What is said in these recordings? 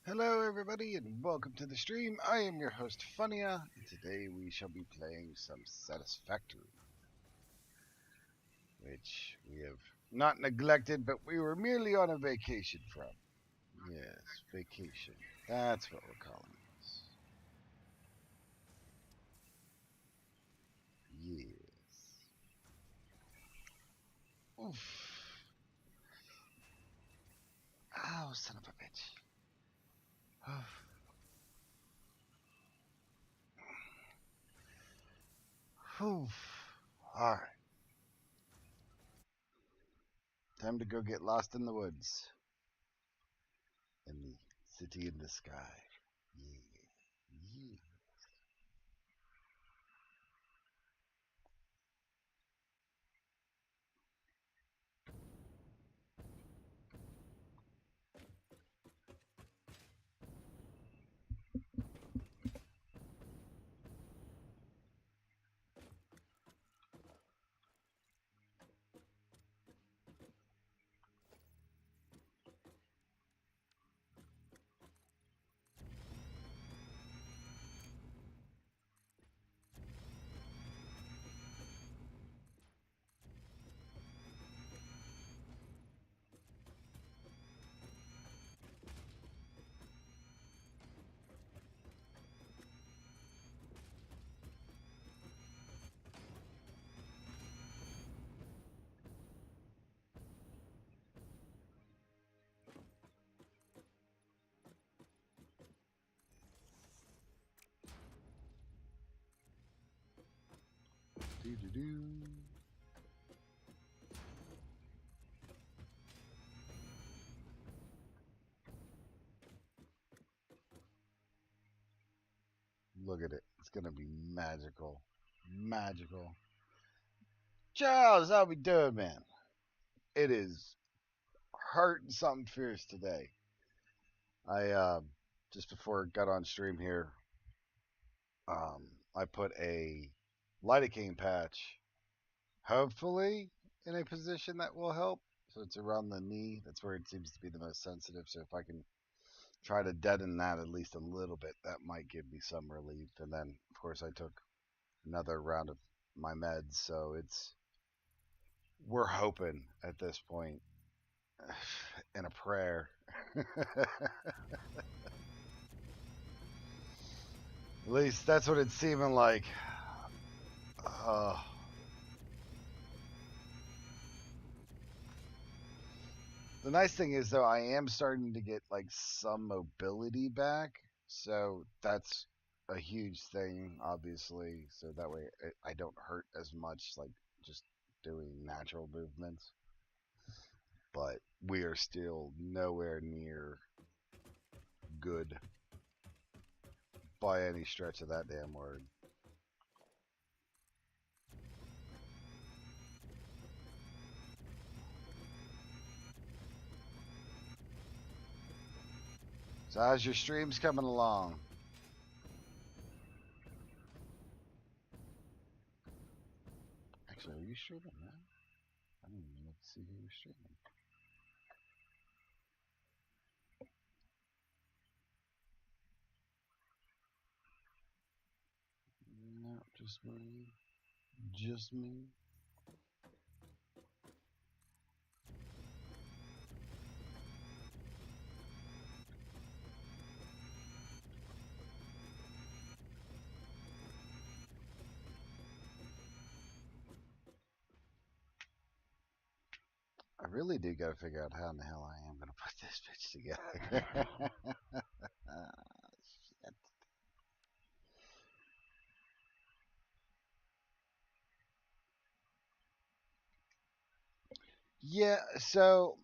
Hello, everybody, and welcome to the stream. I am your host, Funia, and today we shall be playing some Satisfactory, which we have not neglected, but we were merely on a vacation from. Yes, vacation. That's what we're calling this. Yes. Oof. Oh, son of a bitch. Oof. Oof. All right, time to go get lost in the woods in the city in the sky. Yeah. Yeah. Do do do. Look at it. It's gonna be magical. Magical. Charles, how we doing, man? It is hurting something fierce today. I just before I got on stream here, I put a lidocaine patch, hopefully in a position that will help. So it's around the knee. That's where it seems to be the most sensitive. So if I can try to deaden that at least a little bit, that might give me some relief. And then, of course, I took another round of my meds, so we're hoping at this point in a prayer. At least that's what it's seeming like. Uh, the nice thing is, though, I am starting to get like some mobility back, so that's a huge thing, obviously. So that way I don't hurt as much, like just doing natural movements. But we are still nowhere near good by any stretch of that damn word. So how's your streams coming along? Actually, are you streaming, man? I didn't even look to see who you're streaming. No, just me. Just me. I really do got to figure out how in the hell I am going to put this bitch together. Shit. Yeah, so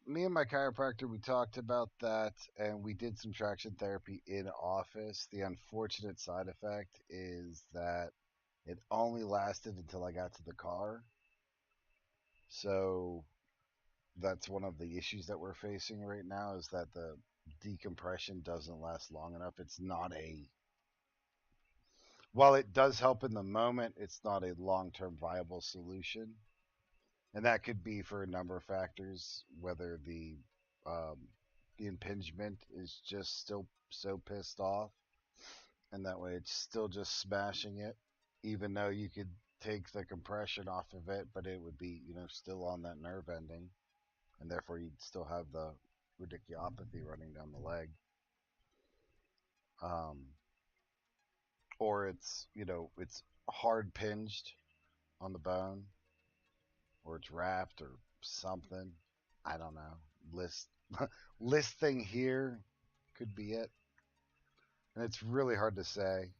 me and my chiropractor, we talked about that and we did some traction therapy in office. The unfortunate side effect is that it only lasted until I got to the car. So that's one of the issues that we're facing right now is that the decompression doesn't last long enough. It's not a while it does help in the moment, it's not a long-term viable solution. And that could be for a number of factors, whether the um, the impingement is just still so pissed off, and that way it's still just smashing it, even though you could take the compression off of it, but it would be, still on that nerve ending, and therefore you'd still have the radiculopathy running down the leg. Um, or it's hard pinged on the bone, or it's wrapped or something. I don't know. List listing here could be it, and it's really hard to say.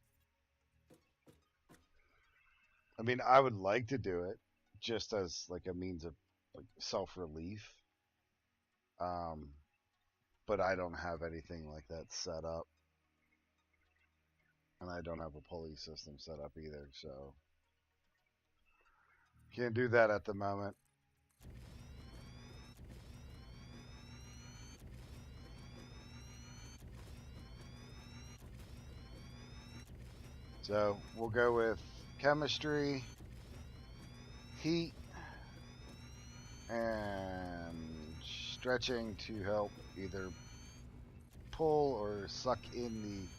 I mean, I would like to do it just as like a means of like self relief, um, but I don't have anything like that set up, and I don't have a pulley system set up either, so can't do that at the moment. So we'll go with chemistry, heat, and stretching to help either pull or suck in the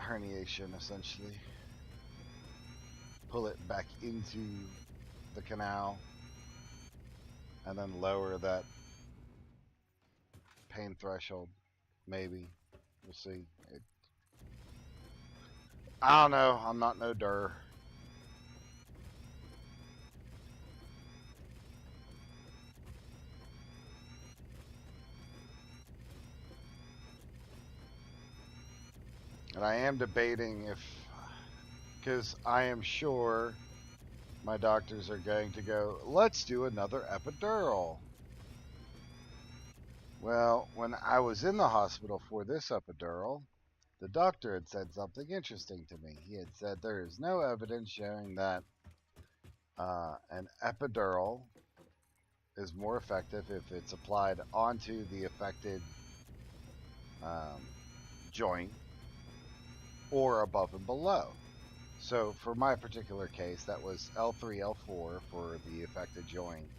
herniation, essentially. Pull it back into the canal and then lower that pain threshold. Maybe. We'll see. I don't know. I'm not no der. And I am debating if, because I am sure my doctors are going to go, let's do another epidural. Well, when I was in the hospital for this epidural, the doctor had said something interesting to me. He had said there is no evidence showing that an epidural is more effective if it's applied onto the affected um, joint or above and below. So for my particular case, that was L3, L4 for the affected joint,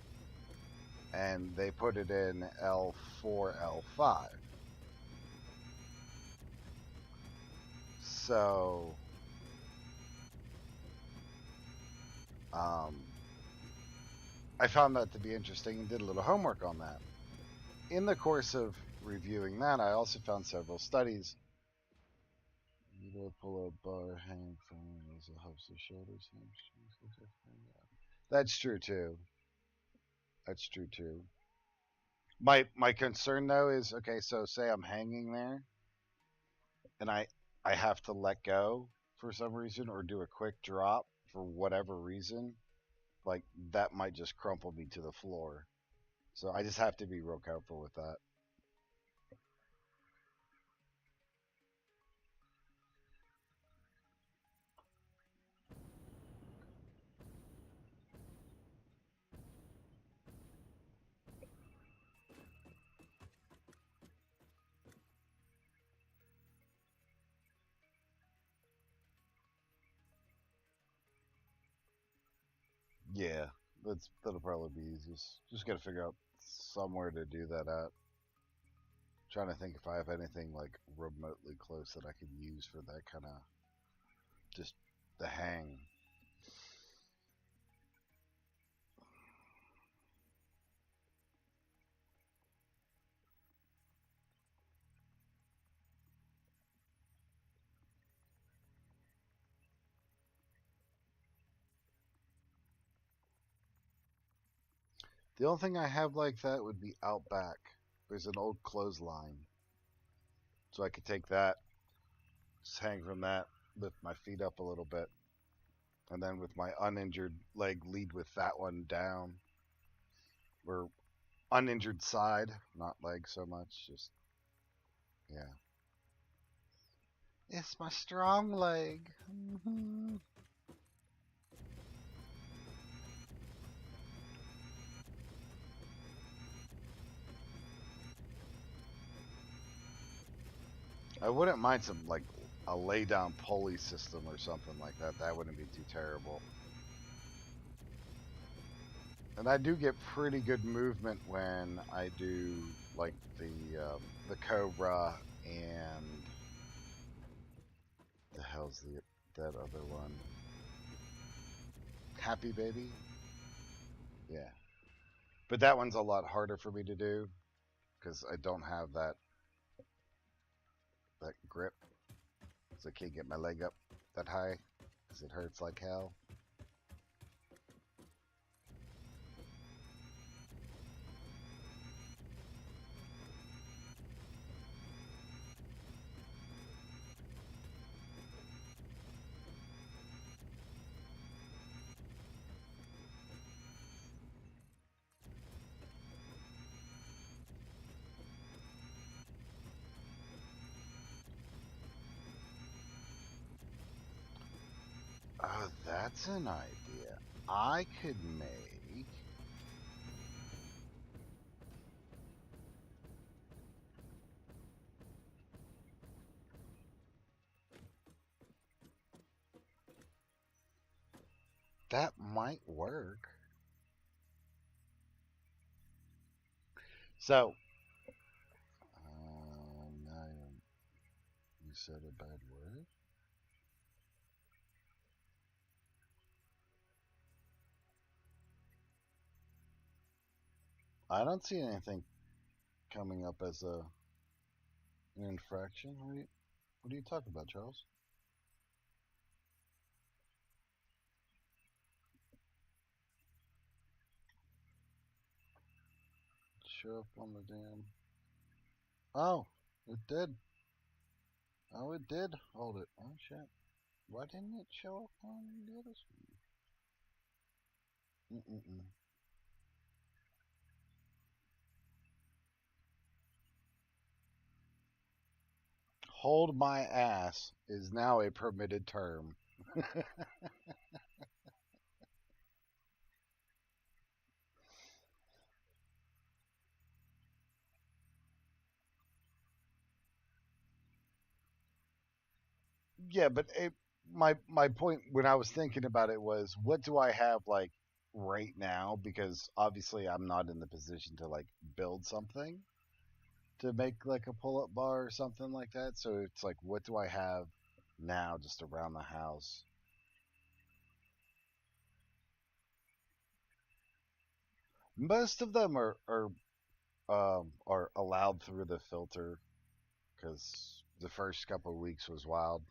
and they put it in L4, L5. So I found that to be interesting and did a little homework on that. In the course of reviewing that, I also found several studies. Pull up bar, hang from it helps the shoulders. That's true too. That's true too. My concern though is okay. So say I'm hanging there, and I have to let go for some reason, or do a quick drop for whatever reason. Like that might just crumple me to the floor. So I just have to be real careful with that. Yeah, that'll probably be easiest. Just got to figure out somewhere to do that at. Trying to think if I have anything like remotely close that I could use for that kind of just the hang. The only thing I have like that would be out back. There's an old clothesline, so I could take that, just hang from that, lift my feet up a little bit, and then with my uninjured leg, lead with that one down, or uninjured side, not leg so much. Just yeah. It's my strong leg. Mm-hmm. I wouldn't mind some like a lay down pulley system or something like that. That wouldn't be too terrible. And I do get pretty good movement when I do like the Cobra and the hell's that other one? Happy Baby. Yeah, but that one's a lot harder for me to do because I don't have that grip, so I can't get my leg up that high because it hurts like hell. Oh, that's an idea. I could make. That might work. So, now you said a bad word. I don't see anything coming up as an infraction. What are you talking about, Charles? Show up on the damn. Oh, it did. Oh, it did. Hold it. Oh shit. Why didn't it show up on the other screen? Mm-mm-mm. Hold my ass is now a permitted term. Yeah, but my point when I was thinking about it was, what do I have like right now? Because obviously I'm not in the position to like build something to make like a pull up bar or something like that. So it's like, what do I have now just around the house? Most of them are allowed through the filter because the first couple of weeks was wild.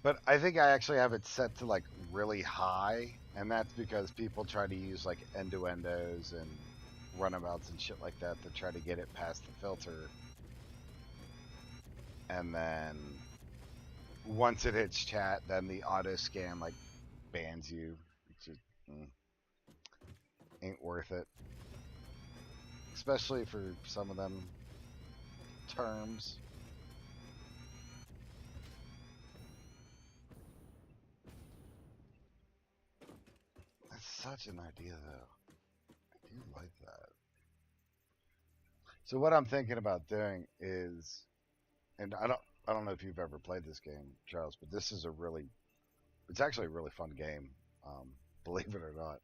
But I think I actually have it set to like really high, and that's because people try to use like endos and runabouts and shit like that to try to get it past the filter, and then once it hits chat, then the auto scan like bans you. It just ain't worth it, especially for some of them terms. That's such an idea, though. I do like that. So what I'm thinking about doing is, and I don't know if you've ever played this game, Charles, but this is a really it's actually a really fun game, um, believe it or not.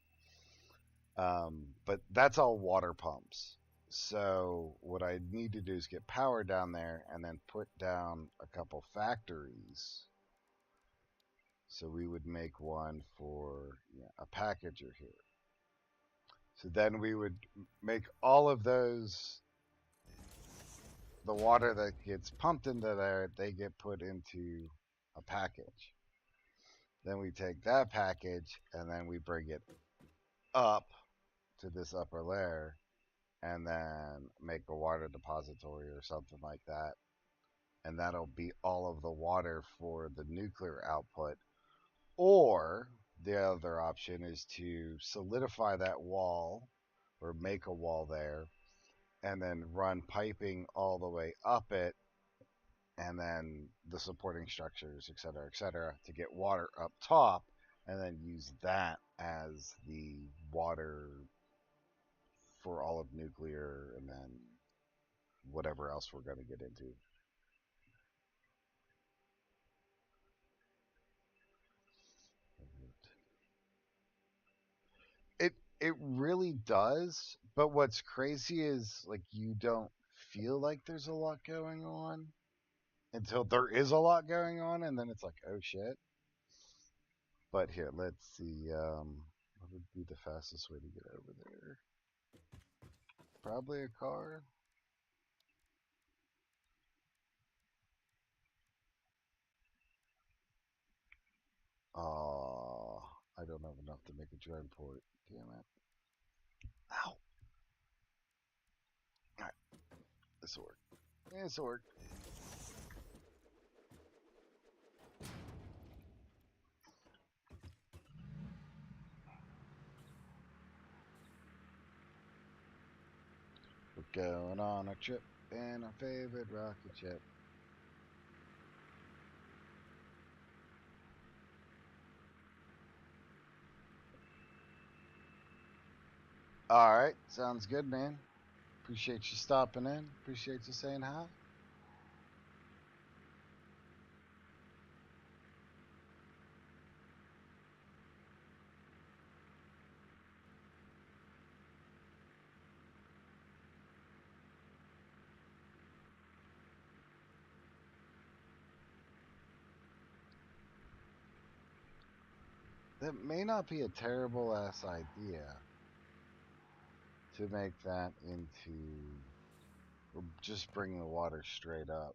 But that's all water pumps. So what I need to do is get power down there and then put down a couple factories. So we would make one for a packager here. So then we would make all of those, the water that gets pumped into there, they get put into a package. Then we take that package and then we bring it up to this upper layer and then make a water depository or something like that. And that'll be all of the water for the nuclear output. Or the other option is to solidify that wall or make a wall there and then run piping all the way up it and then the supporting structures, et cetera, to get water up top and then use that as the water for all of nuclear and then whatever else we're going to get into. It really does. But what's crazy is like you don't feel like there's a lot going on until there is a lot going on, and then it's like, oh shit. But here, let's see. What would be the fastest way to get over there? Probably a car. Oh, I don't have enough to make a drone port. Damn it. Ow. Alright, this will work. This will work. We're going on a trip in our favorite rocket ship. Alright, sounds good, man. Appreciate you stopping in. Appreciate you saying hi. That may not be a terrible ass idea to make that into just bring the water straight up.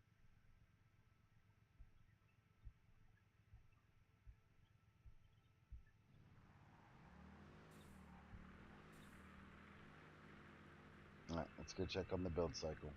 Alright, let's go check on the build cycle.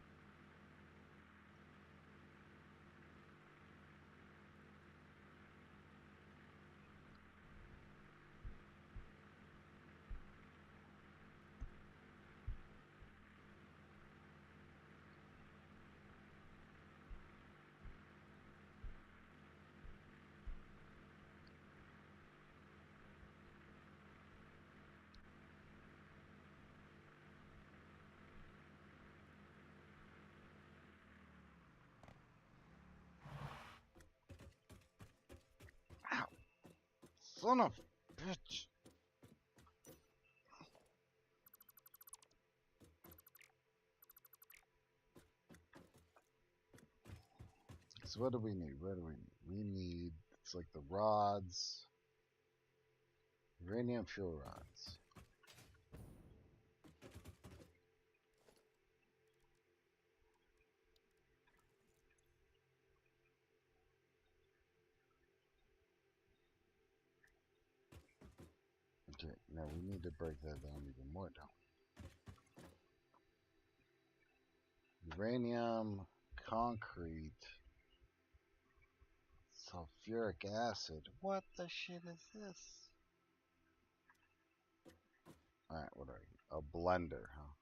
Ow! Son of a bitch! So what do we need? What do we need? We need, it's like the rods. Uranium fuel rods. Okay, now we need to break that down even more, don't we? Uranium, concrete, sulfuric acid. What the shit is this? Alright, what are you? A blender, huh?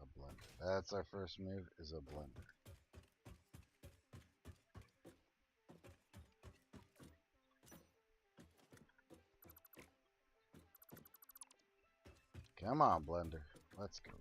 A blender. That's our first move, is a blender. Come on, blender. Let's go.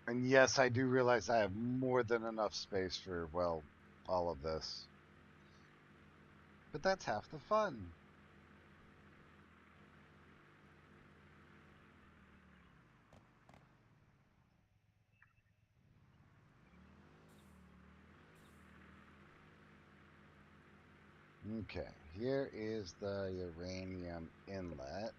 And yes, I do realize I have more than enough space for, well, all of this. But that's half the fun. Okay, here is the uranium inlet.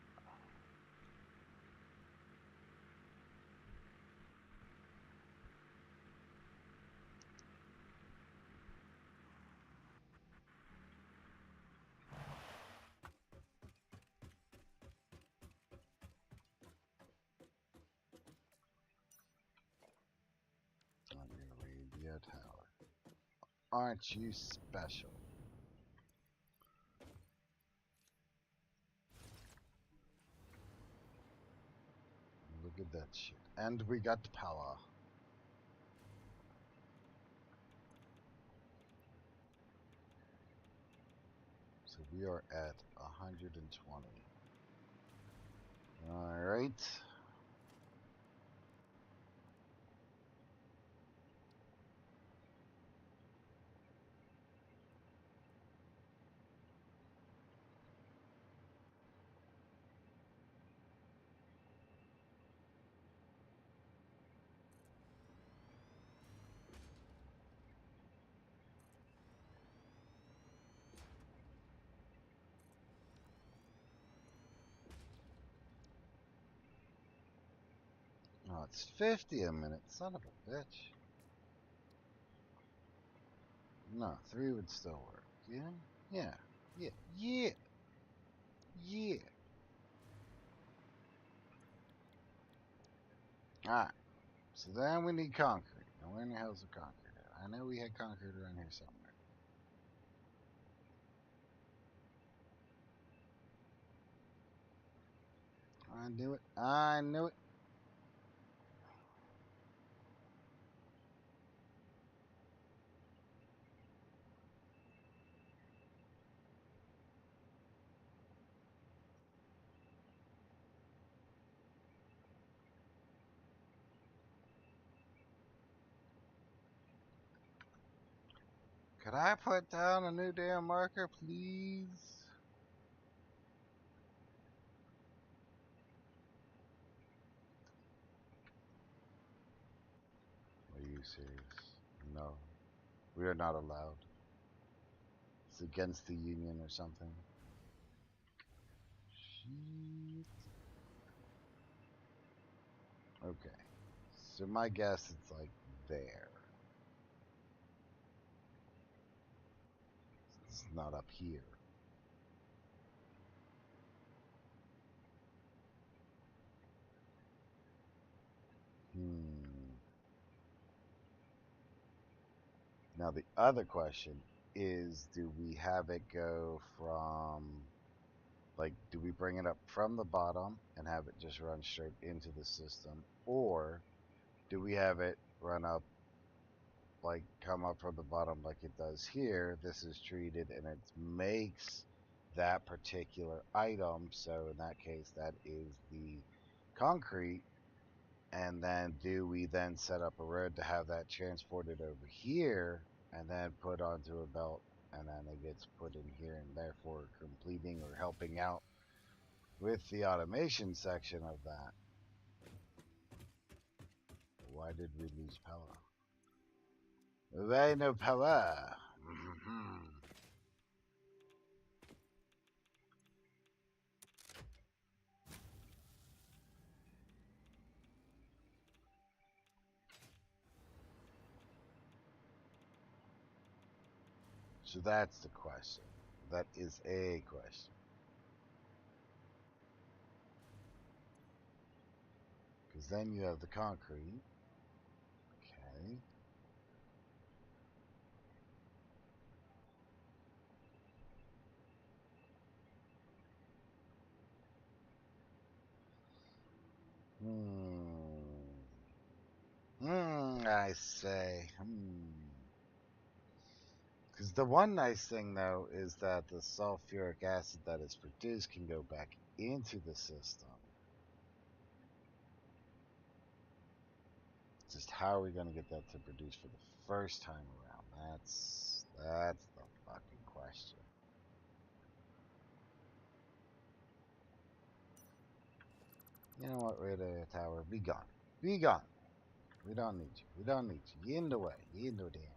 On your radio tower. Aren't you special? that shit. And we got power. So we are at 120. Alright. Oh, it's 50 a minute. Son of a bitch. No, 3 would still work. Yeah? Yeah. Yeah. Yeah. Yeah. Alright. So then we need concrete. Now where in the hell's the concrete at? I know we had concrete around here somewhere. I knew it. I knew it. Could I put down a new damn marker, please? Are you serious? No. We are not allowed. It's against the union or something. Shit. Okay. So my guess it's like there. It's not up here. Now the other question is, do we have it go from, like, do we bring it up from the bottom and have it just run straight into the system? Or do we have it run up, like, come up from the bottom like it does here? This is treated and it makes that particular item. So in that case, that is the concrete. And then do we then set up a road to have that transported over here and then put onto a belt, and then it gets put in here and therefore completing or helping out with the automation section of that? Why did we lose power? There ain't no power. So that's the question. That is a question. Because then you have the concrete. Okay. I say. Because the one nice thing, though, is that the sulfuric acid that is produced can go back into the system. Just how are we going to get that to produce for the first time around? That's the fucking question. You know what, radio tower? Be gone. Be gone. We don't need you. We don't need you. You in the way. You in the damn way.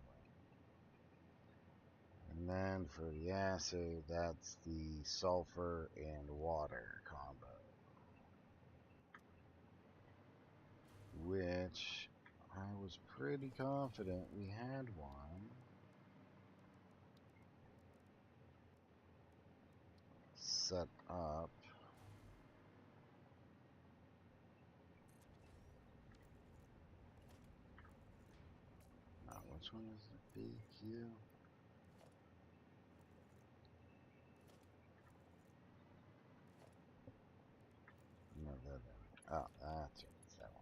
And then for the acid, that's the sulfur and water combo. Which I was pretty confident we had one set up. Which one is the BQ? No, that. Oh, that's right. That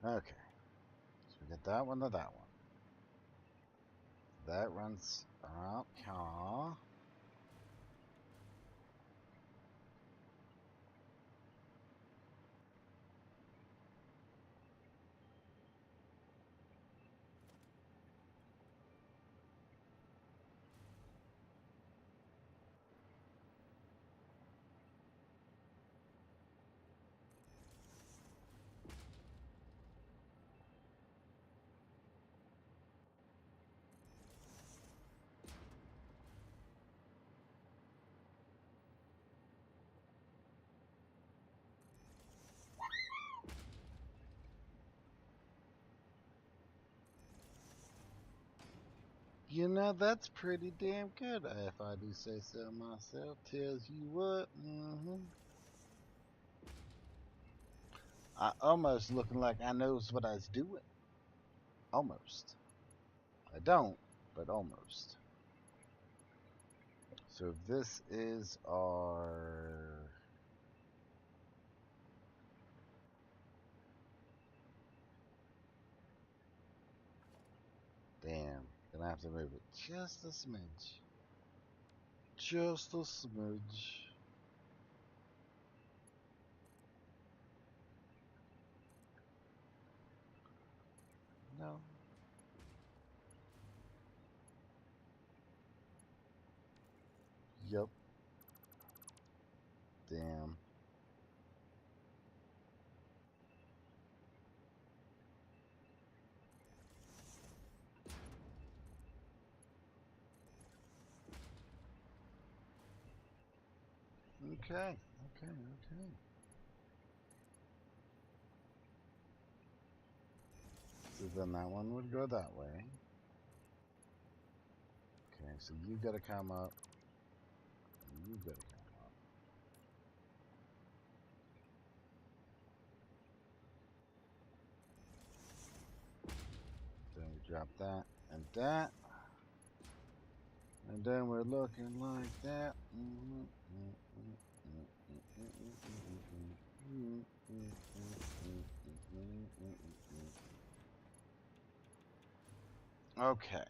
Okay. So we get that one to that one. That runs around here. You know, that's pretty damn good, if I do say so myself. Tells you what. I almost looking like I knows what I was doing. Almost. I don't, but almost. So this is our... Damn. Gonna have to move it just a smidge. Just a smidge. No. Yep. Damn. Okay. Okay. Okay. So then that one would go that way. Okay, so you gotta come up. You gotta come up. Then we drop that and that. And then we're looking like that. Okay.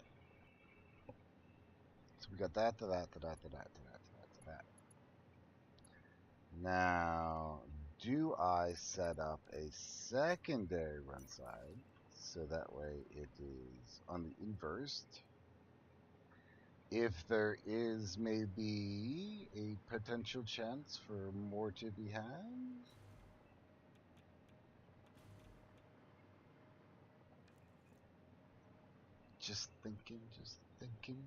So we got that to that to that to that to that to that to that. Now, do I set up a secondary run side so that way it is on the inverse? If there is maybe a potential chance for more to be had? Just thinking, just thinking.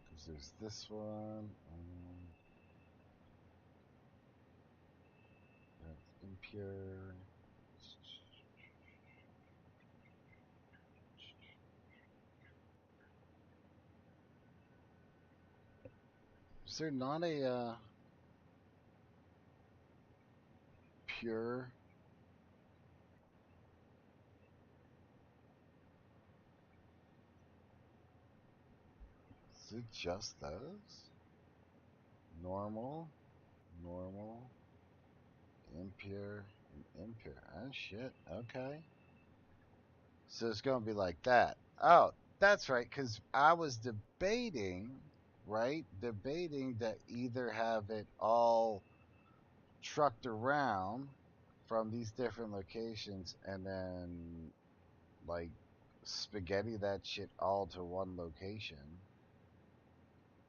Because there's this one. That's impure. Is there not a pure? Is it just those? Normal, normal, impure, and impure. Oh shit. Okay. So it's gonna be like that. Oh, that's right. Because I was debating, right? Debating that either have it all trucked around from these different locations and then like spaghetti that shit all to one location,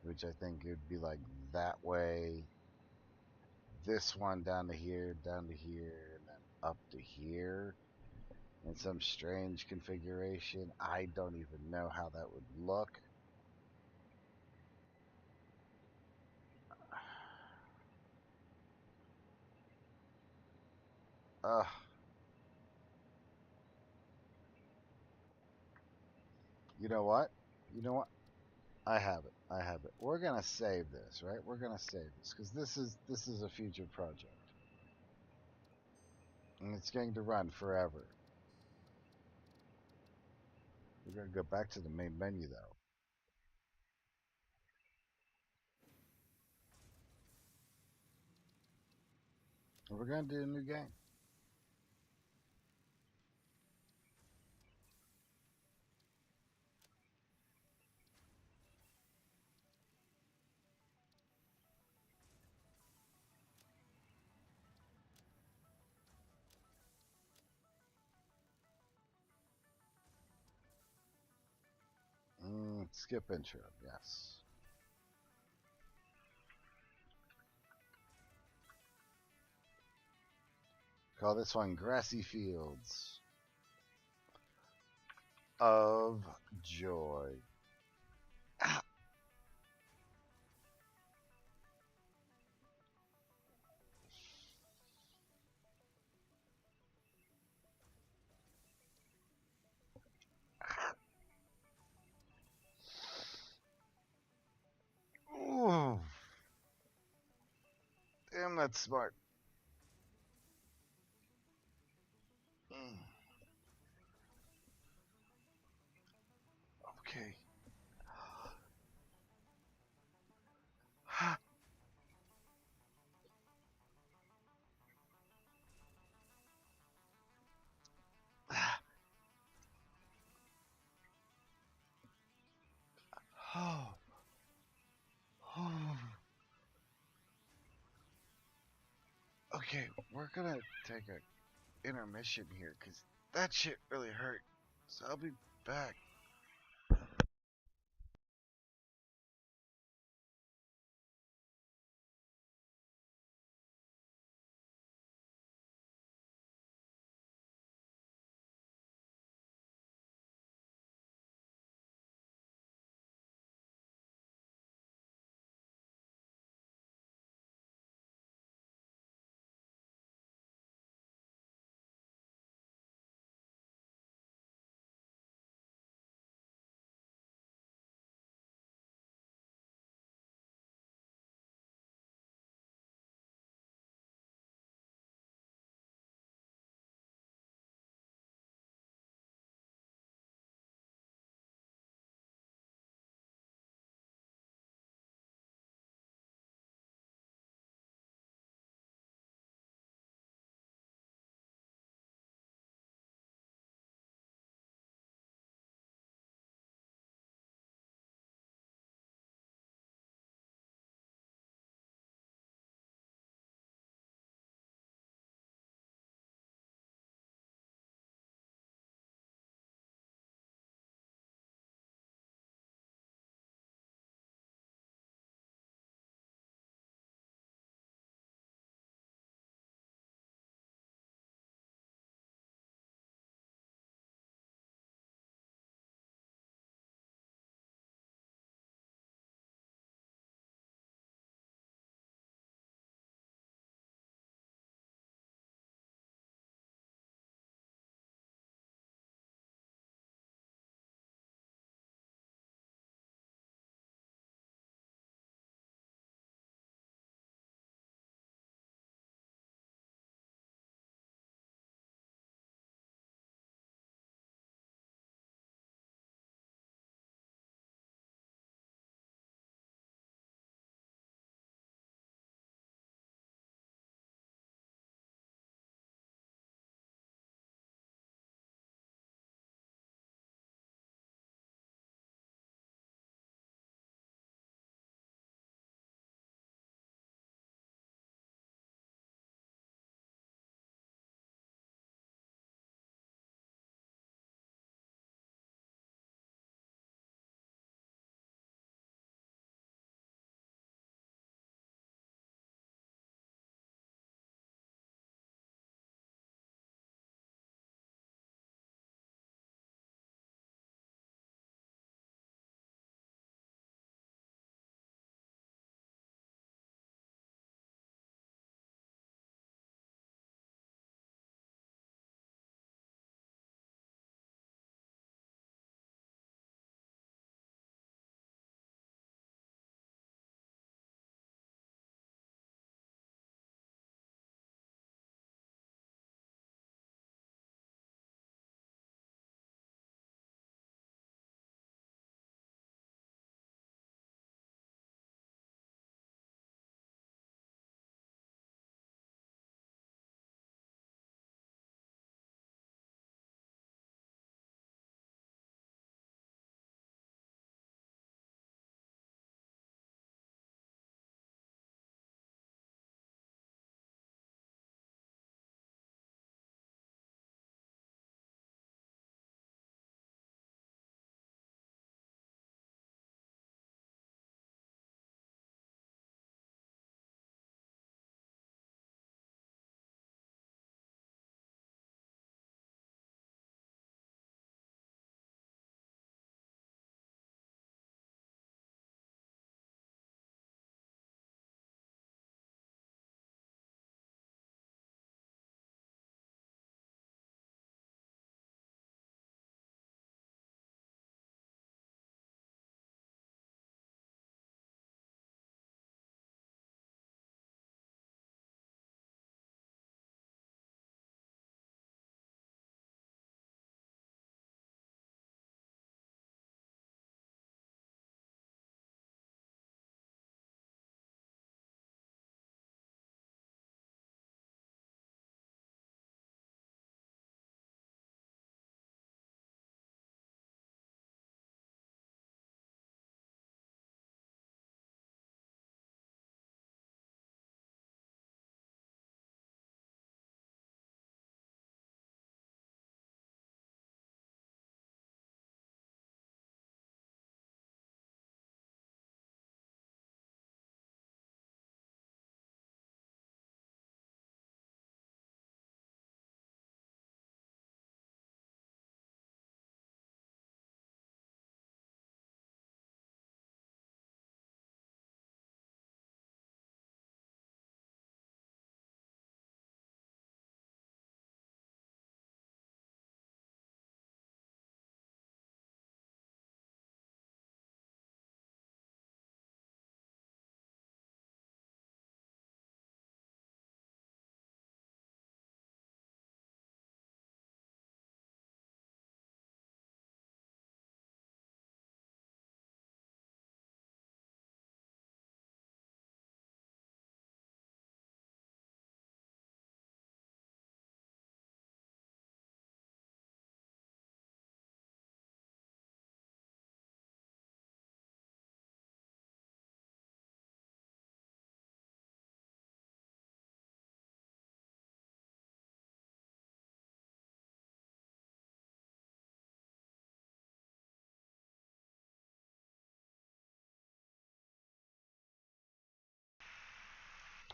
which I think it would be like that way, this one down to here, and then up to here in some strange configuration. I don't even know how that would look. Ugh. You know what? You know what? I have it. I have it. We're gonna save this, right? We're gonna save this because this is a future project, and it's going to run forever. We're gonna go back to the main menu though. We're gonna do a new game. Skip intro. Yes. Call this one Grassy Fields of Joy. Ah. Ooh. Damn, that's smart. Mm. Okay. Oh. Oh. Okay, we're gonna take a intermission here because that shit really hurt. So I'll be back.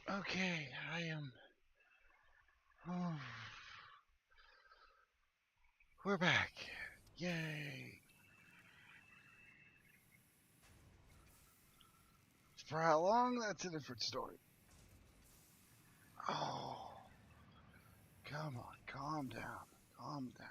Okay, I am. Oh, we're back. Yay. For how long? That's a different story. Oh, come on. Calm down. Calm down.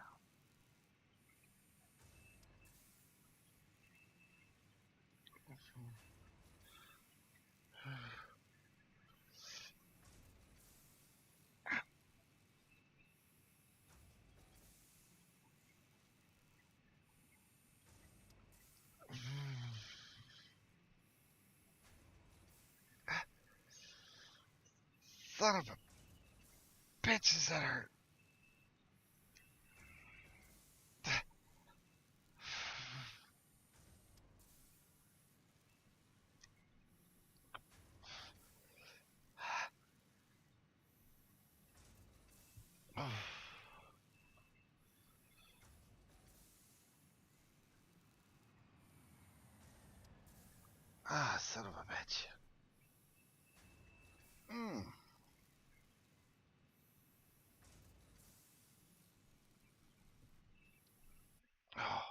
Son of a bitch, does that hurt? Ah, son of a bitch. Mm. Oh.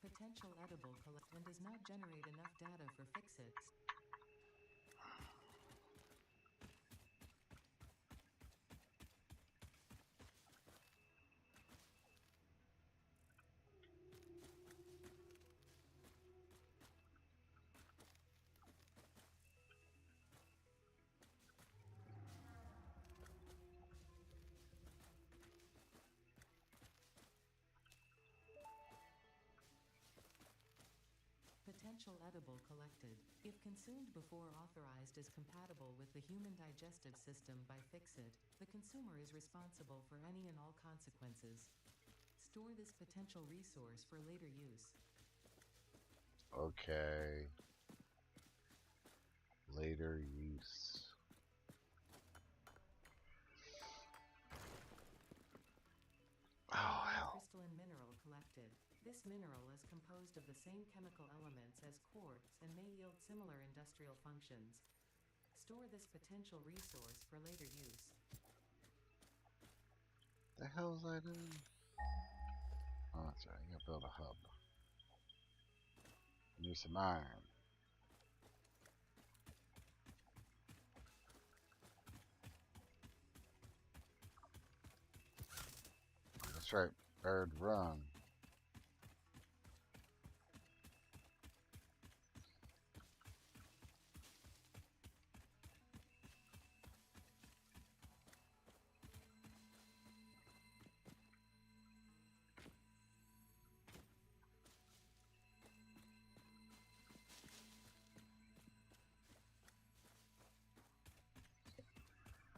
Potential edible collect and does not generate enough data for fix-its. Potential edible collected. If consumed before authorized as compatible with the human digestive system by Fixit, the consumer is responsible for any and all consequences. Store this potential resource for later use. Okay. Later use. Oh, Iodine hell. crystalline mineral collected. This mineral is composed of the same chemical elements as quartz and may yield similar industrial functions. Store this potential resource for later use. The hell is I doing? Oh, that's right. I gotta build a hub. Need some iron. That's right. Bird run.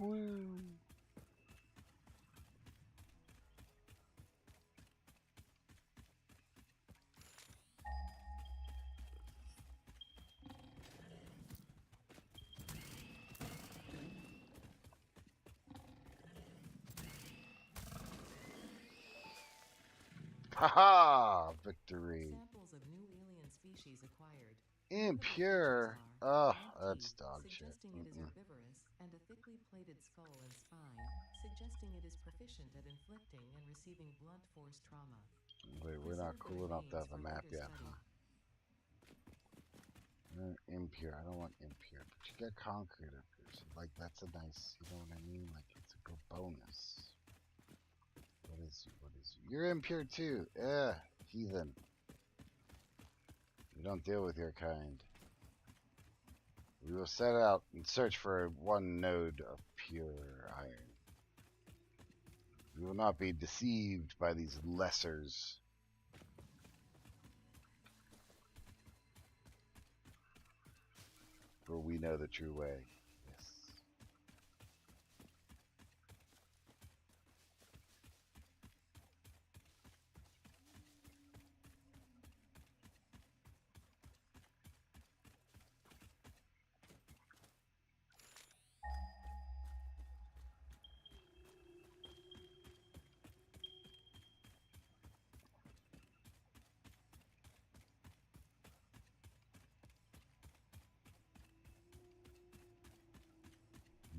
Woo. Haha! Victory. Samples of new alien species acquired. Notable features Impure. are Oh, monkey, that's dog shit. suggesting it is herbivorous, and a thickly plated skull and spine, suggesting it is proficient at inflicting and receiving blunt force trauma. Wait, we're not Preserve the cool enough to remains have a for map later yet, study. huh? Impure. I don't want impure. But you get concrete up here. So, like, that's a nice, you know what I mean? Like, it's a good bonus. What is you? What is you? You're impure too. Heathen. We don't deal with your kind. We will set out and search for one node of pure iron. We will not be deceived by these lessers. For we know the true way. Yes.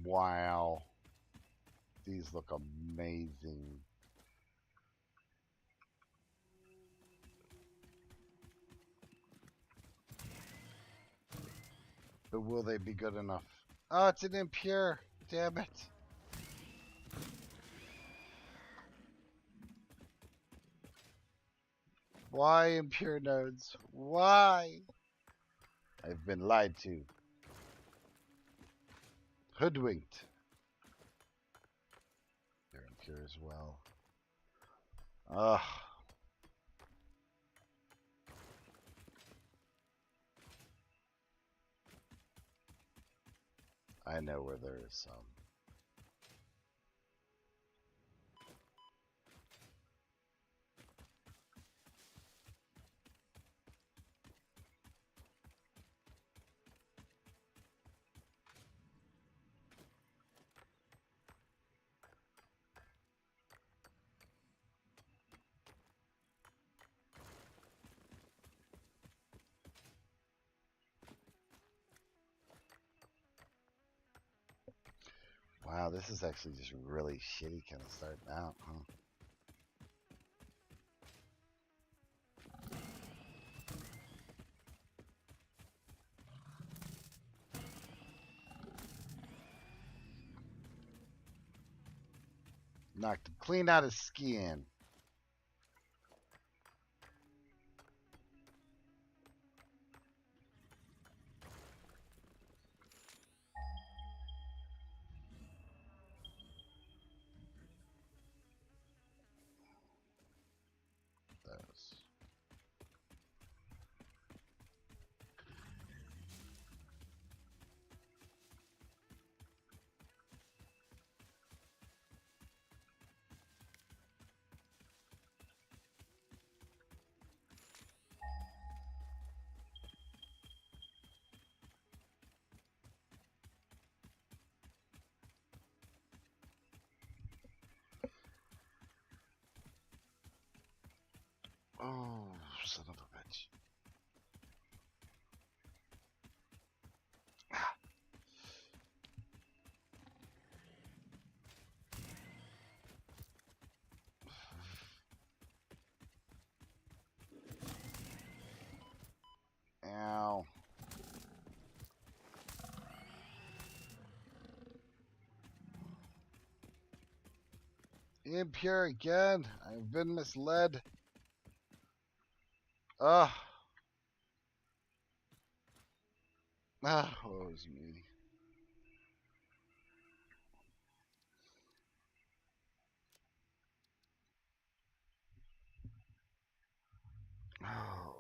Wow. These look amazing. But will they be good enough? Oh, it's an impure. Damn it. Why impure nodes? Why? I've been lied to. Hoodwinked. They're impure as well. Ugh. I know where there is some. Wow, this is actually just really shitty kind of starting out, huh? Knocked him clean out his skin. Those. Oh, son of a bitch. Ow. Impure again. I've been misled. Ugh. Woe is me. Oh.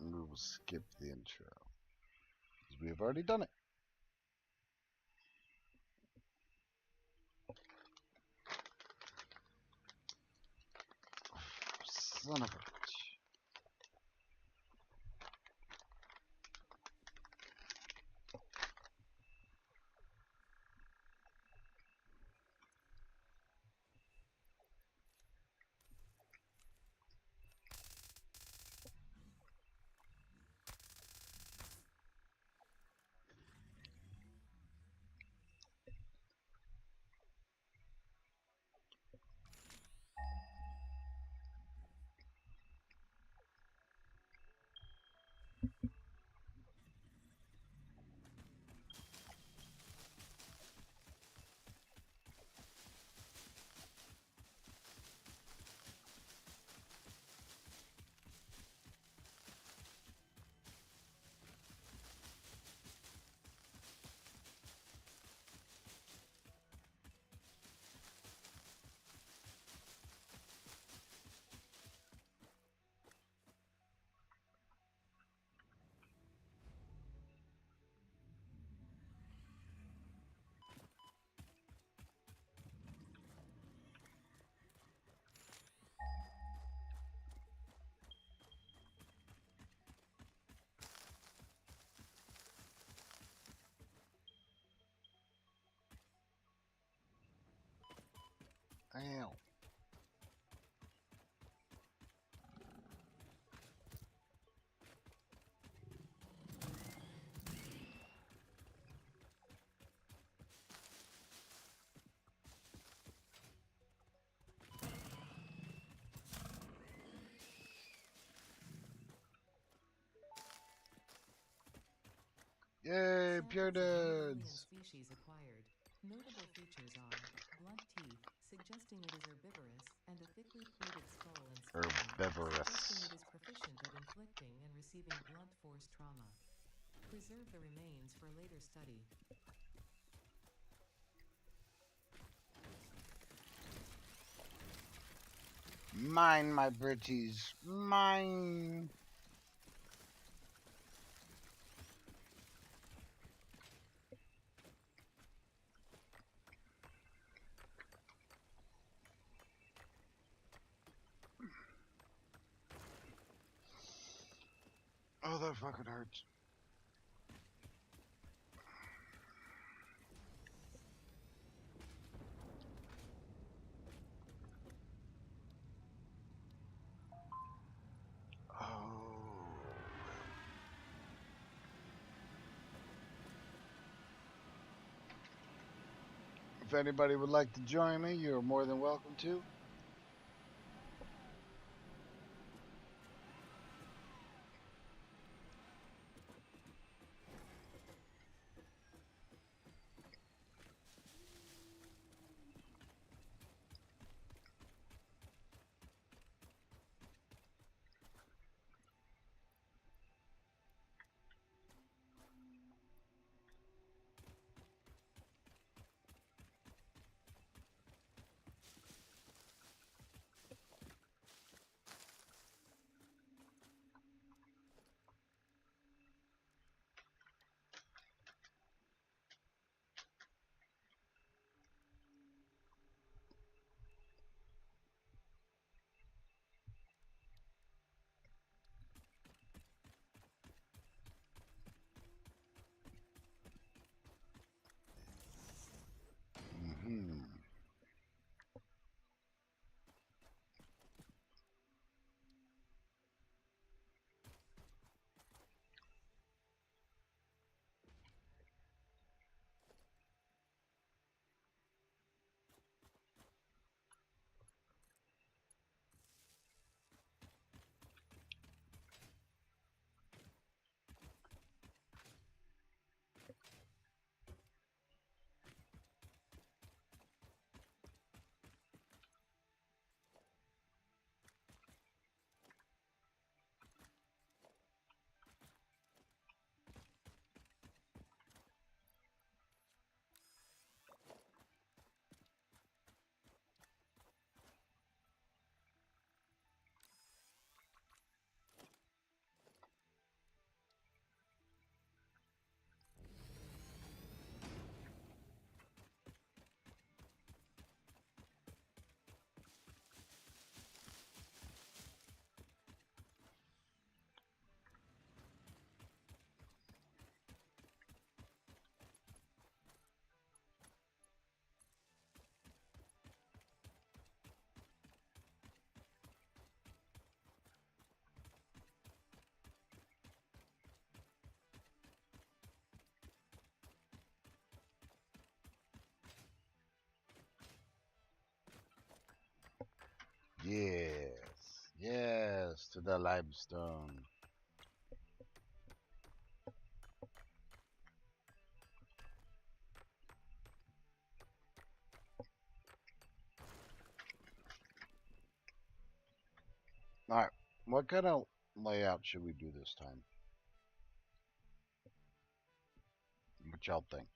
We will skip the intro. Because we have already done it. Son of a bitch. Yay, pure Samples of new alien dudes! species acquired. Notable features are blunt teeth, suggesting it is herbivorous, and a thickly plated skull and spine, suggesting it Herbivorous. is proficient at inflicting and receiving blunt force trauma. Preserve the remains for later study. Mine, my britches. Mine. Oh, that fucking hurts. Oh. If anybody would like to join me, you're more than welcome to. Hmm. Yes. Yes, to the limestone. All right. What kind of layout should we do this time? What y'all think?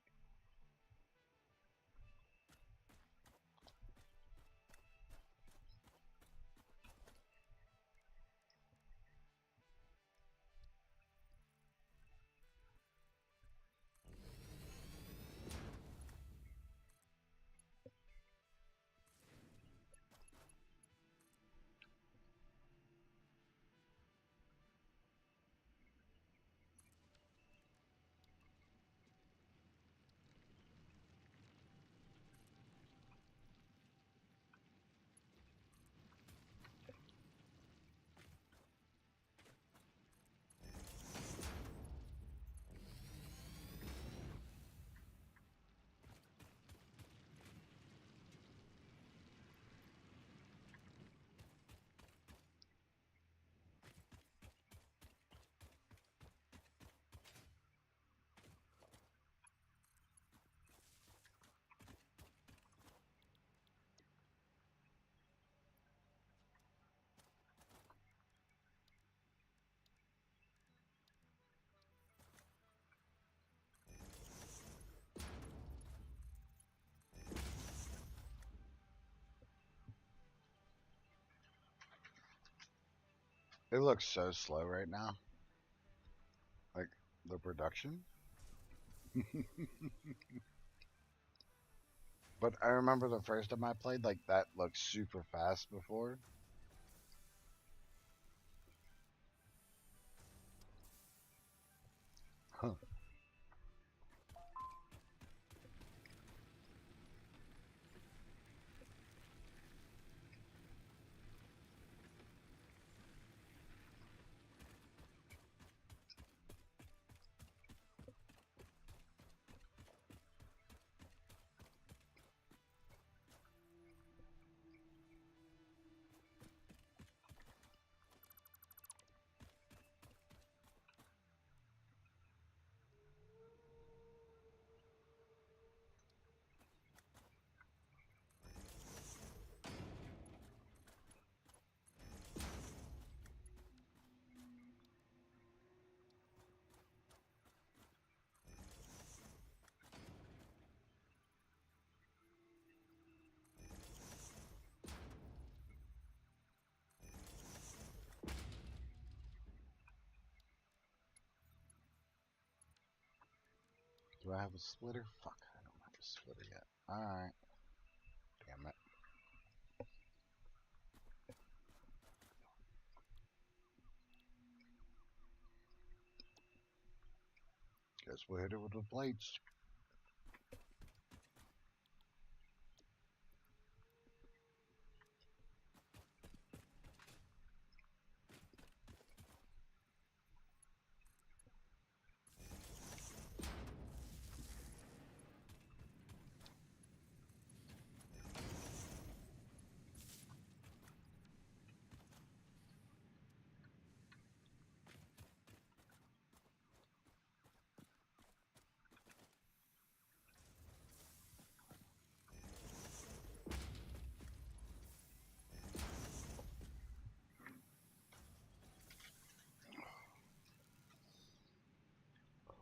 It looks so slow right now. Like the production. But I remember the first time I played, like that looked super fast before. Huh. Do I have a splitter? Fuck, I don't have a splitter yet. Alright. Damn it. Guess we'll hit it with the plates.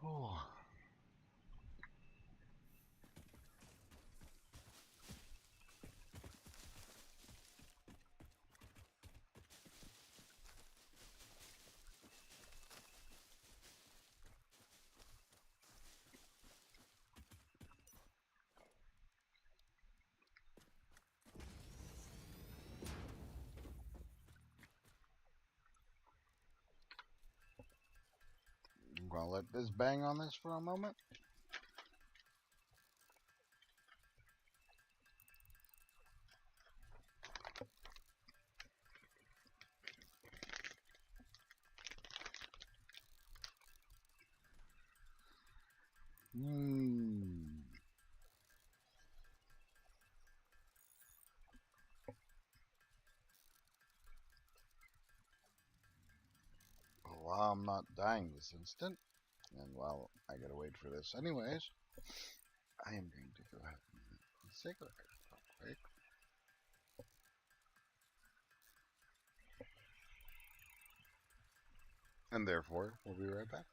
Oh. I'm gonna let this bang on this for a moment. Hmm. While I'm not dying this instant, and while I gotta wait for this anyways, I am going to go ahead and eat a cigarette real quick. And therefore, we'll be right back.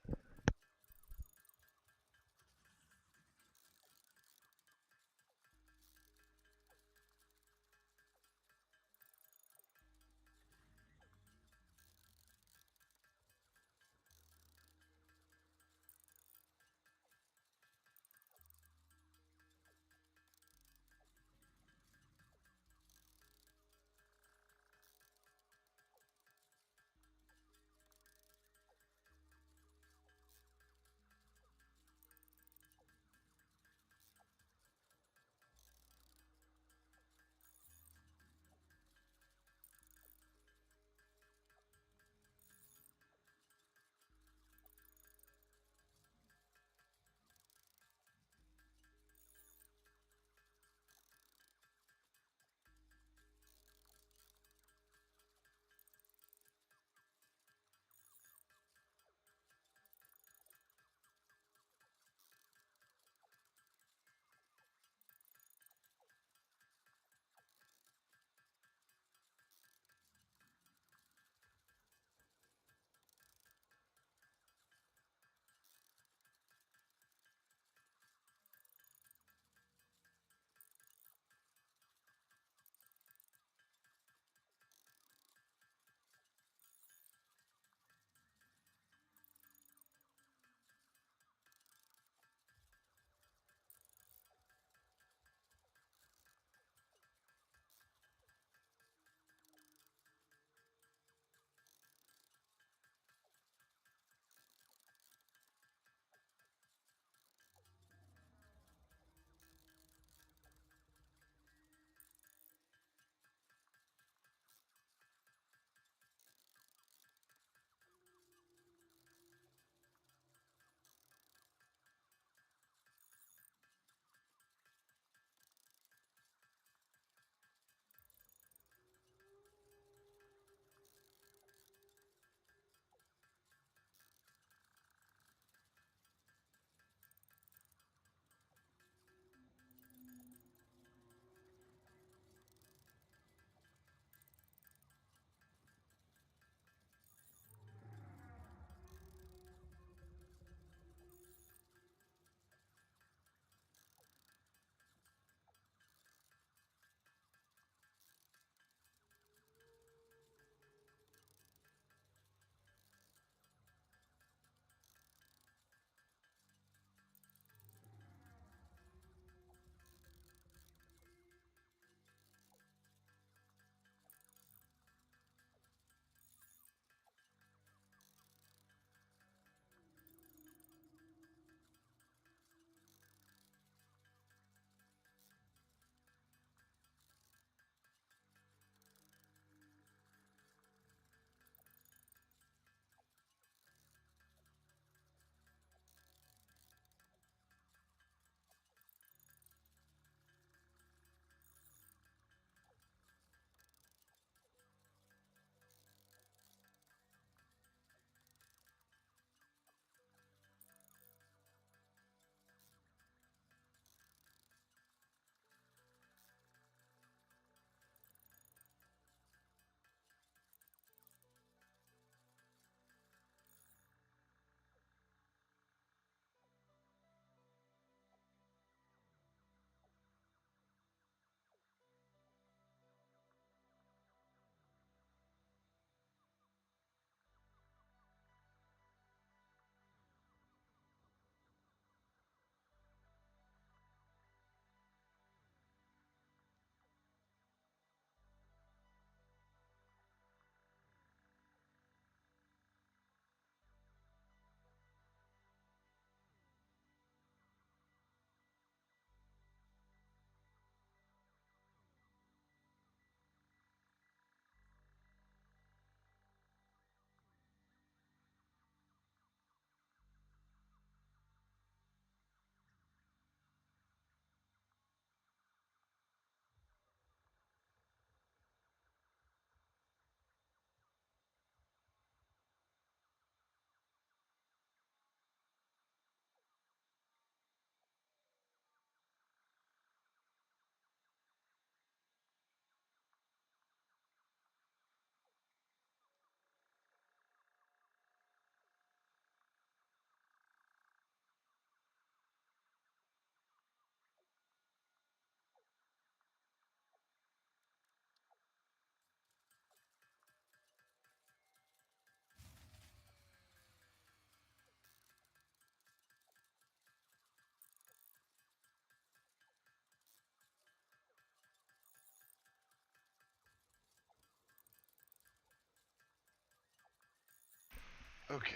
Okay,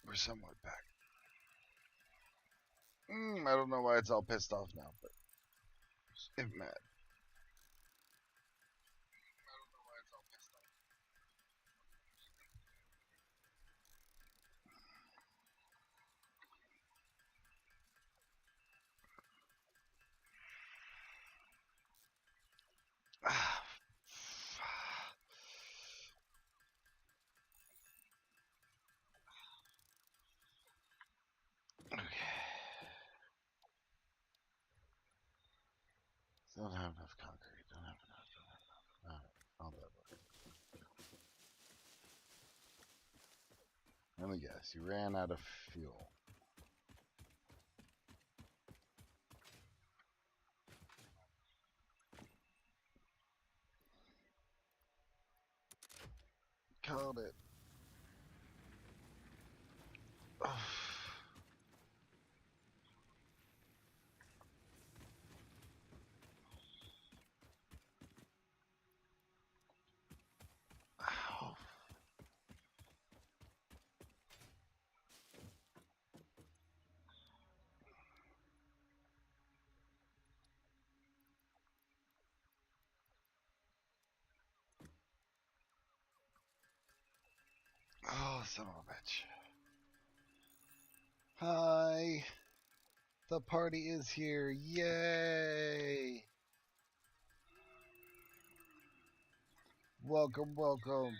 we're somewhat back. I don't know why it's all pissed off now, but it's mad. Ah, okay. Don't have enough concrete. Don't have enough. Don't have enough. All right, all that work. Let me guess. You ran out of fuel. Called it. Ow. Oh, son of a bitch. Hi. The party is here. Yay. Welcome, welcome.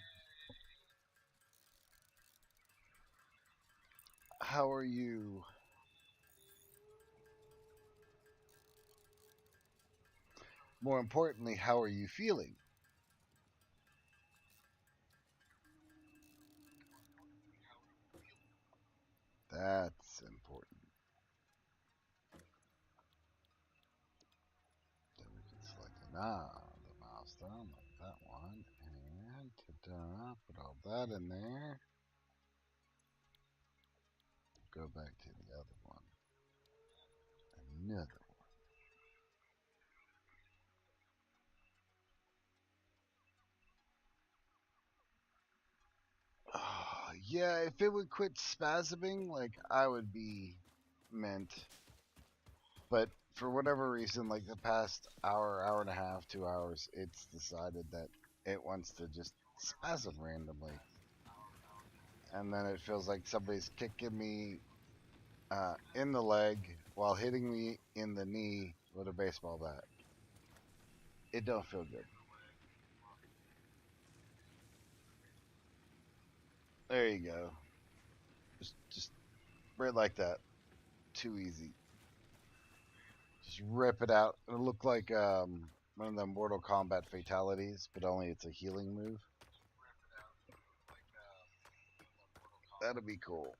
How are you? More importantly, how are you feeling? That's important. Then we can select the milestone like that one. And ta-da, put all that in there. Go back to the other one. Another one. Yeah, if it would quit spasming, like I would be mint. But for whatever reason, like the past hour, hour and a half, 2 hours, it's decided that it wants to just spasm randomly. And then it feels like somebody's kicking me in the leg while hitting me in the knee with a baseball bat. It don't feel good. There you go. Just right like that. Too easy. Just rip it out. It'll look like one of the Mortal Kombat fatalities, but only it's a healing move. That'll be cool.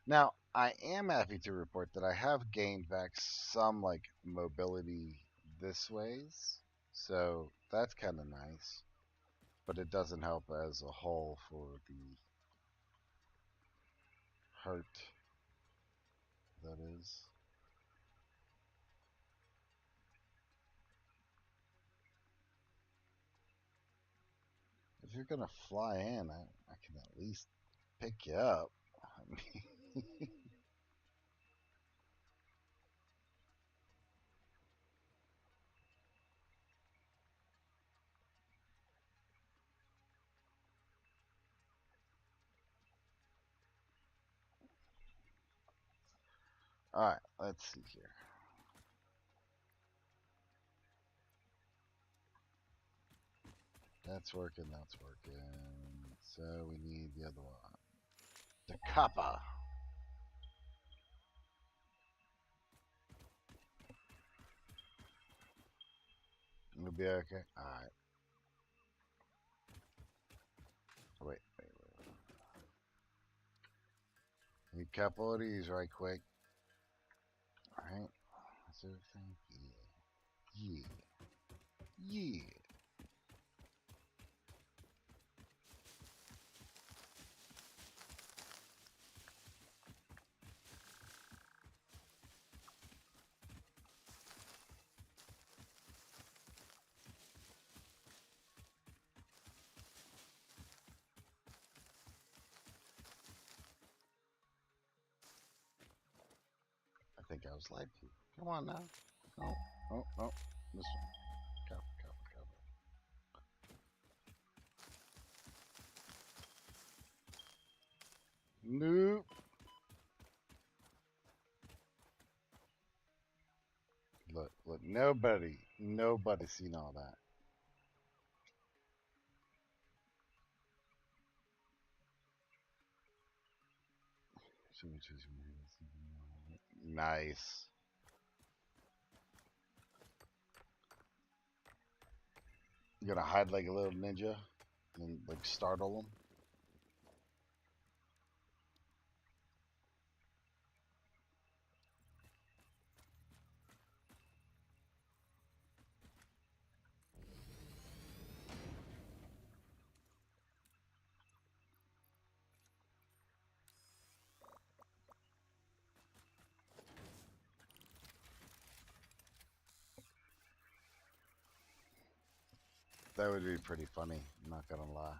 Now, I am happy to report that I have gained back some like mobility this ways. So that's kind of nice. But it doesn't help as a whole for the hurt that is. If you're gonna fly in, I can at least pick you up. I mean, all right, let's see here. That's working. That's working. So we need the other one. The kappa. It'll be okay. All right. Wait. Need a couple of these right quick. All right. That's everything. Yeah. Yeah. I was lied to. Come on now. Oh, oh, oh. This one. Cover, cover, cover. Nope. Look, look. Nobody seen all that. Nice. You gonna hide like a little ninja and like startle them? That would be pretty funny. I'm not gonna lie.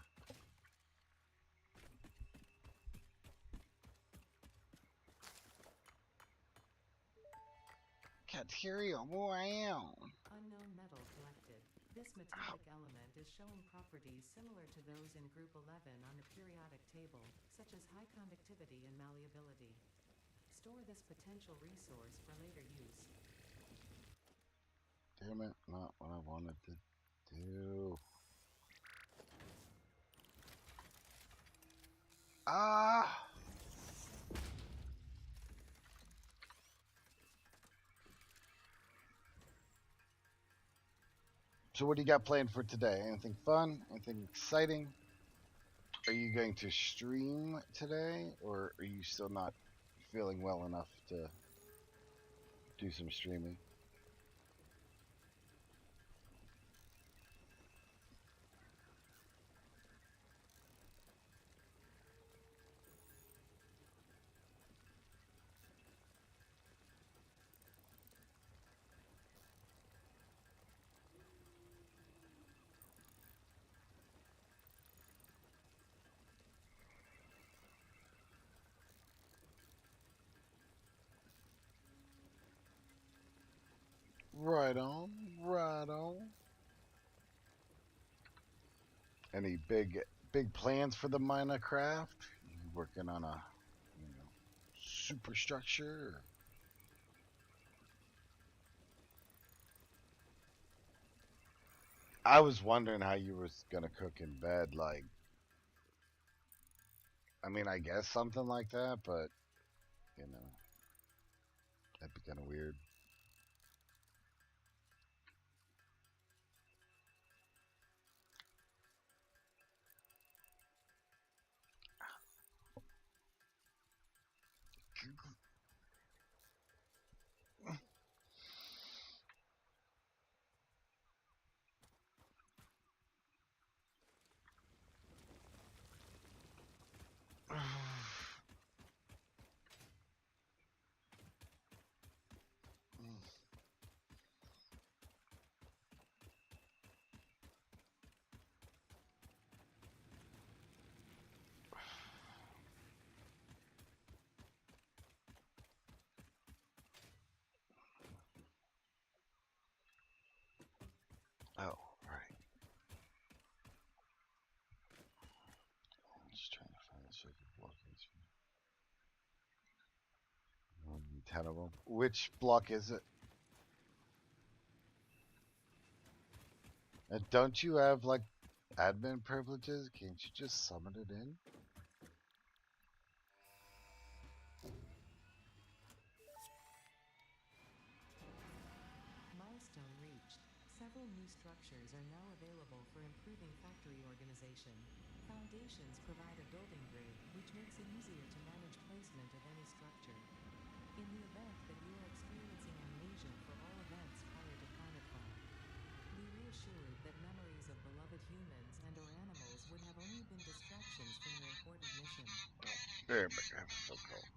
Can't hear you. Who I am? Unknown metal collected. This metallic element is showing properties similar to those in Group 11 on the periodic table, such as high conductivity and malleability. Store this potential resource for later use. Damn it! Not what I wanted to do. Ah! So what do you got planned for today? Anything fun? Anything exciting? Are you going to stream today, or are you still not feeling well enough to do some streaming? Right on, right on. Any big plans for the Minecraft? You working on a you know superstructure? I was wondering how you was gonna cook in bed. Like, I mean, I guess something like that, but you know, that'd be kind of weird. Oh, right. I'm just trying to find a circuit blockage. 10 of them. Which block is it? And don't you have like admin privileges? Can't you just summon it in? Milestone reached. Several new structures are now available for improving factory organization. Foundations provide a building grid, which makes it easier to manage placement of any structure. In the event that you are experiencing amnesia for all events prior to planetfall, be reassured that memories of beloved humans and/or animals would have only been distractions from your important mission. There, but I'm so cold.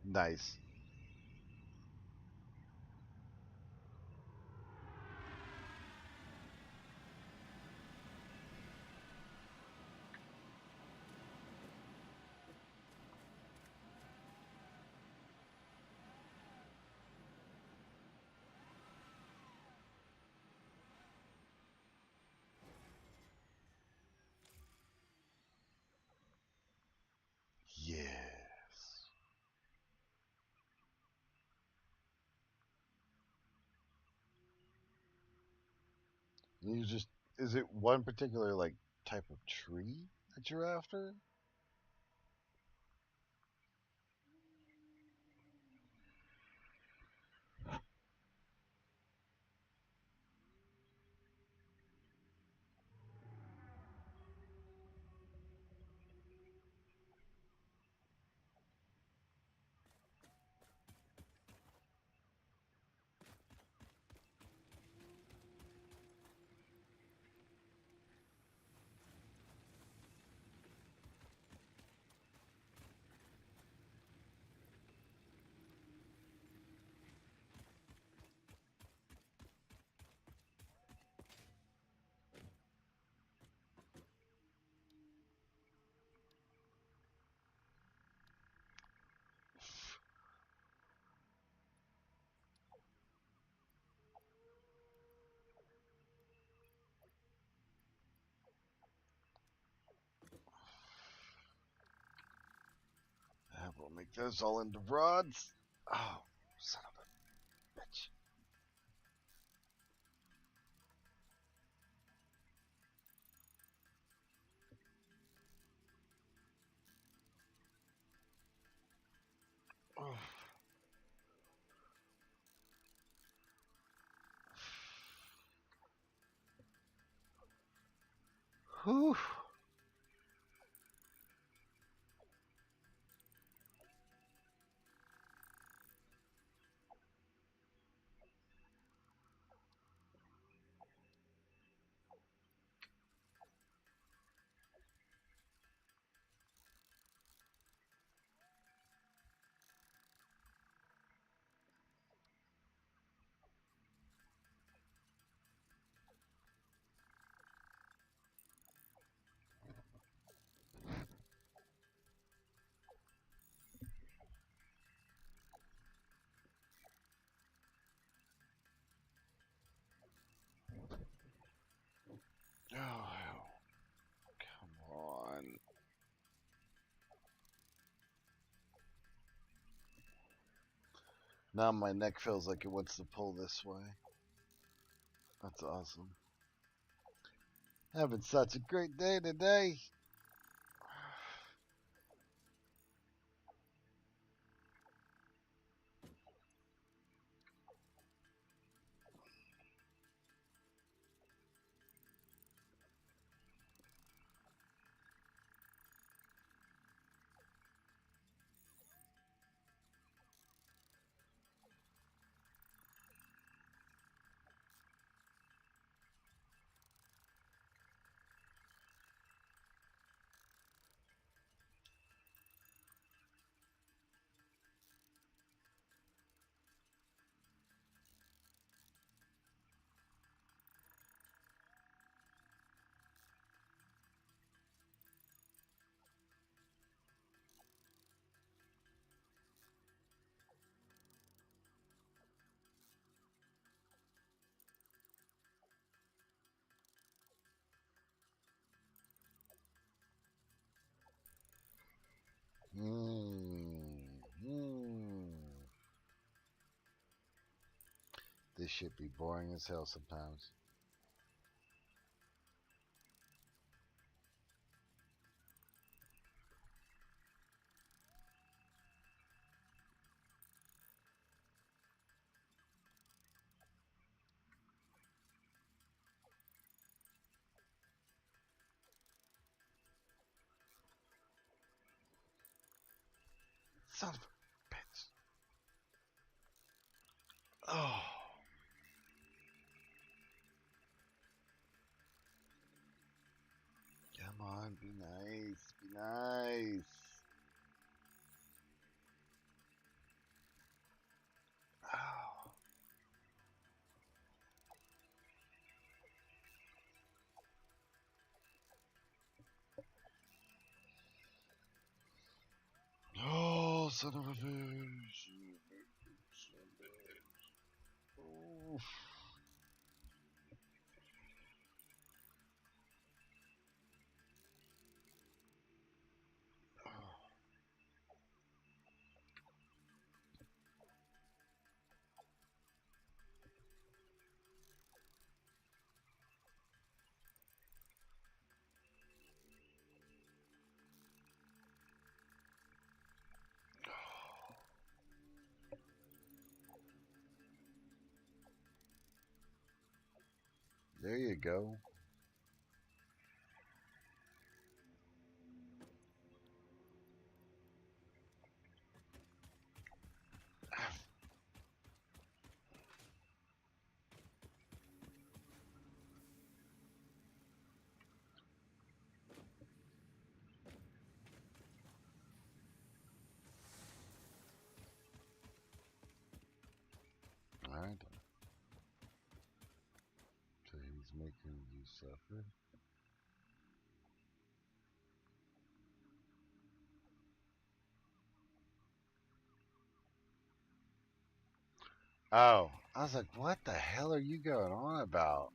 Nice. Yes. You just is it one particular like type of tree that you're after? We'll make those all into rods. Oh, son of a bitch. Oh. Whew. Oh, come on. Now my neck feels like it wants to pull this way. That's awesome. Having such a great day today. Mm. This should be boring as hell sometimes. Son of a bitch. Oh. Come Come on, be nice. Be nice. Oh. Oh, son of a bitch. Son of a bitch. Oof. There you go. All right. So he's making you suffer. Oh, I was like, what the hell are you going on about?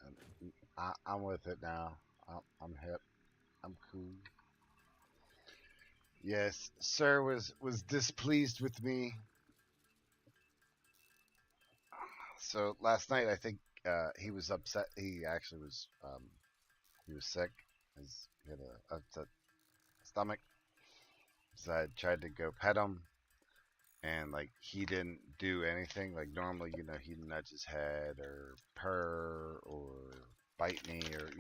And I'm with it now. I'm hip. I'm cool. Yes, sir was displeased with me. So last night, I think he was upset. He actually he was sick. He had a upset stomach. So I tried to go pet him, and like he didn't do anything. Like normally, he'd nudge his head or purr or bite me or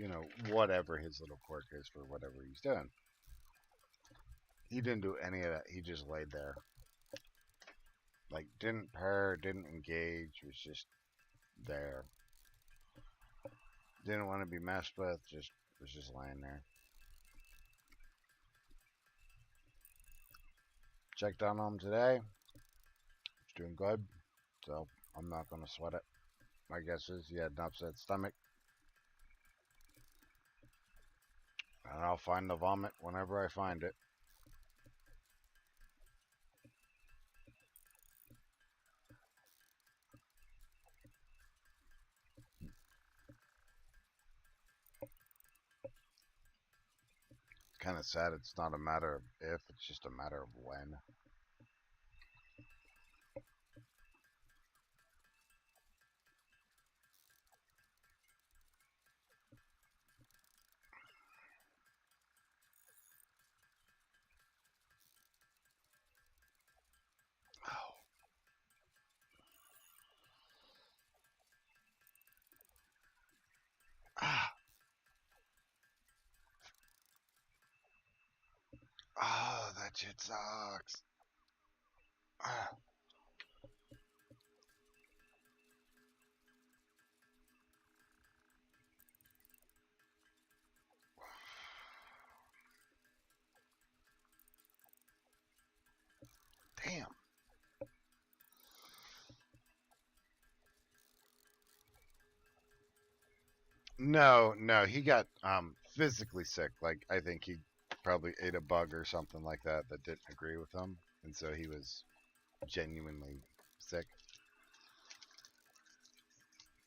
whatever his little quirk is for whatever he's doing. He didn't do any of that. He just laid there, like didn't purr, didn't engage. Was just there. Didn't want to be messed with. Just was just laying there. Checked on him today. He's doing good. So I'm not gonna sweat it. My guess is he had an upset stomach, and I'll find the vomit whenever I find it. It's kind of sad. It's not a matter of if; it's just a matter of when. Oh, ah, oh, that shit sucks. Ah, damn. No, no, he got physically sick. Like I think he probably ate a bug or something like that that didn't agree with him, and so he was genuinely sick.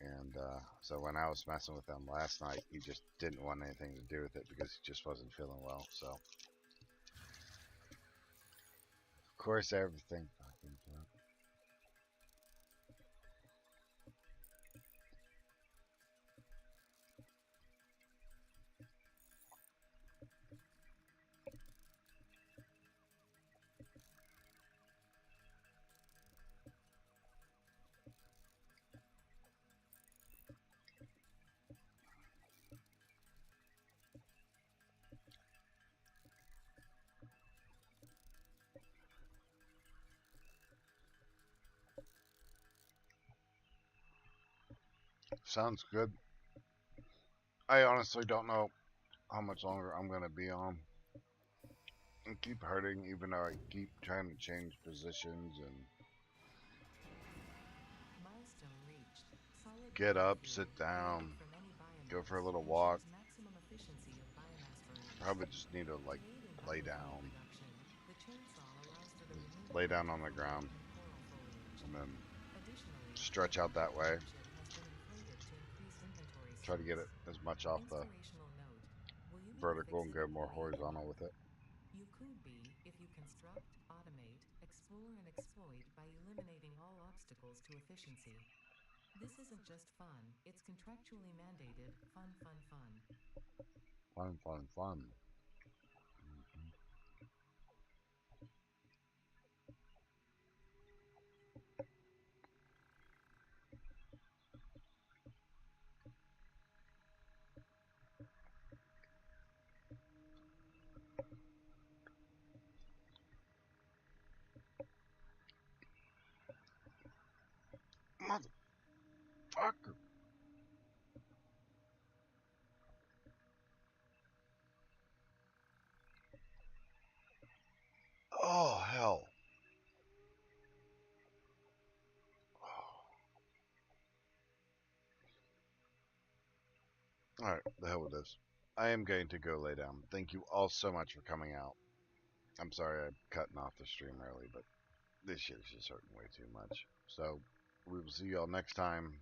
And so when I was messing with him last night, he just didn't want anything to do with it because he just wasn't feeling well. So of course everything fucking sounds good. I honestly don't know how much longer I'm gonna be on. I keep hurting, even though I keep trying to change positions and Milestone reached. Solid get fuel up, sit fuel, created down, from any go for a biomass, little walk. ensures maximum efficiency of biomass burners. Probably just need to To like aid in lay biofuel down, production, the chainsaw allows for the just removal lay of down on the undifoliate ground, and coral foliage. and then Additionally, the stretch out rocket that way. production has been inflated to increase inventory Try to get space. it as much off the Inspirational note: will you be the vertical and fix-it go more employee of the horizontal month? with it. You could be if you construct, automate, explore, and exploit by eliminating all obstacles to efficiency. This isn't just fun, it's contractually mandated fun, fun, fun. Fun, fun, fun. Motherfucker. Oh, hell. Alright, the hell with this. I am going to go lay down. Thank you all so much for coming out. I'm sorry I'm cutting off the stream early, but this shit's just hurting way too much. So, we will see y'all next time.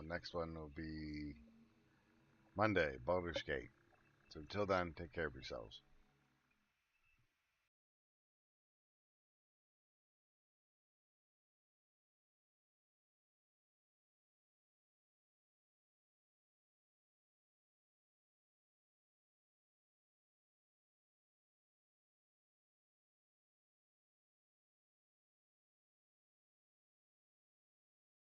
Next one will be Monday, Baldur's Gate. So until then, take care of yourselves.